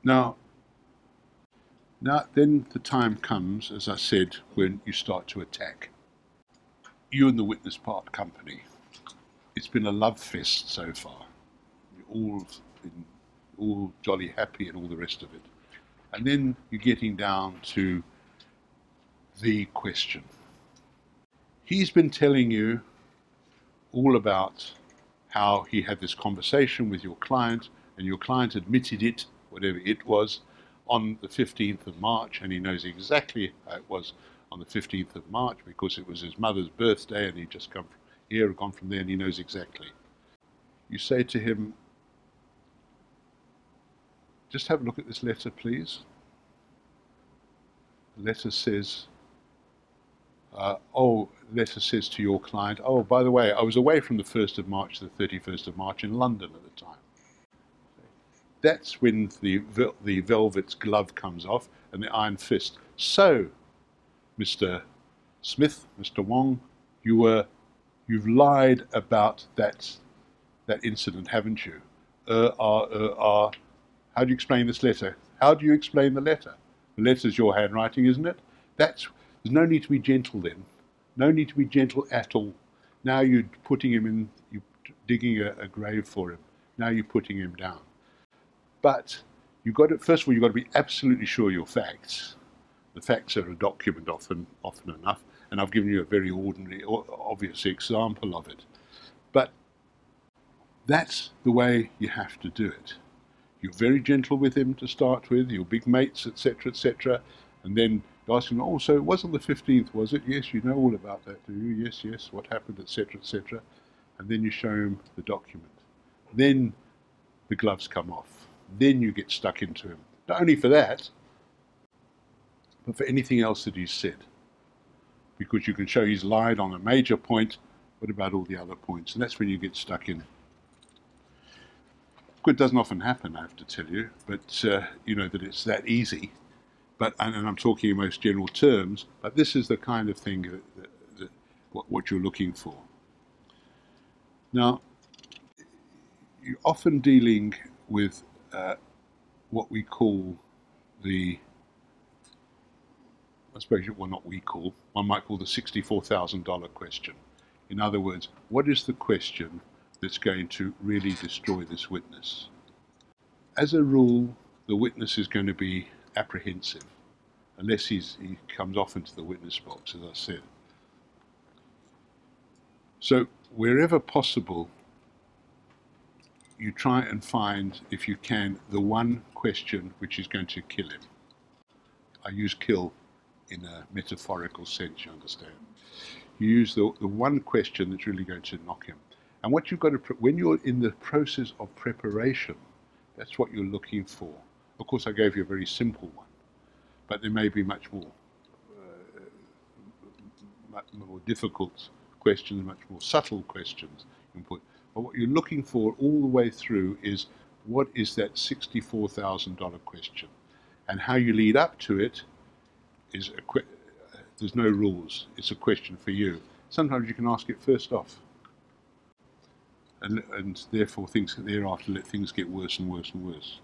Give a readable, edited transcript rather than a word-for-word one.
Now, then the time comes, as I said, when you start to attack. You and the witness part company. It's been a love fest so far. You're all jolly happy and all the rest of it. And then you're getting down to the question. He's been telling you all about how he had this conversation with your client, and your client admitted it, whatever it was, on the 15th of March, and he knows exactly how it was on the 15th of March because it was his mother's birthday and he'd just come from here, gone from there, and he knows exactly. You say to him, just have a look at this letter, please. The letter says, letter says to your client, oh, by the way, I was away from the 1st of March to the 31st of March in London at the time. That's when the velvet glove comes off and the iron fist. So, Mr. Smith, Mr. Wong, you've lied about that incident, haven't you? How do you explain this letter? How do you explain the letter? The letter's your handwriting, isn't it? There's no need to be gentle then. No need to be gentle at all. Now you're putting him in, you're digging a grave for him. Now you're putting him down. But first of all, you've got to be absolutely sure your facts. The facts are a document often enough, and I've given you a very ordinary, obvious example of it. But that's the way you have to do it. You're very gentle with him to start with, your big mates, etc., and then you ask him, oh, so it wasn't the 15th, was it? Yes, you know all about that, do you? Yes, what happened, etc., and then you show him the document. Then the gloves come off. Then you get stuck into him. Not only for that, but for anything else that he's said. Because you can show he's lied on a major point, what about all the other points? And that's when you get stuck in. It doesn't often happen, I have to tell you, but you know that it's that easy. And I'm talking in most general terms, but this is the kind of thing what you're looking for. Now, you're often dealing with what we call one might call the $64,000 question. In other words, what is the question that's going to really destroy this witness? As a rule, the witness is going to be apprehensive, unless he comes off into the witness box, as I said. So wherever possible, you try and find, if you can, the one question which is going to kill him. I use kill in a metaphorical sense, you understand. You use the one question that's really going to knock him. And what you've got to, when you're in the process of preparation, that's what you're looking for. Of course, I gave you a very simple one, but there may be much more difficult questions, much more subtle questions you can put. But what you're looking for all the way through is, what is that $64,000 question? And how you lead up to it is, there's no rules. It's a question for you. Sometimes you can ask it first off. And therefore thereafter let things get worse and worse and worse.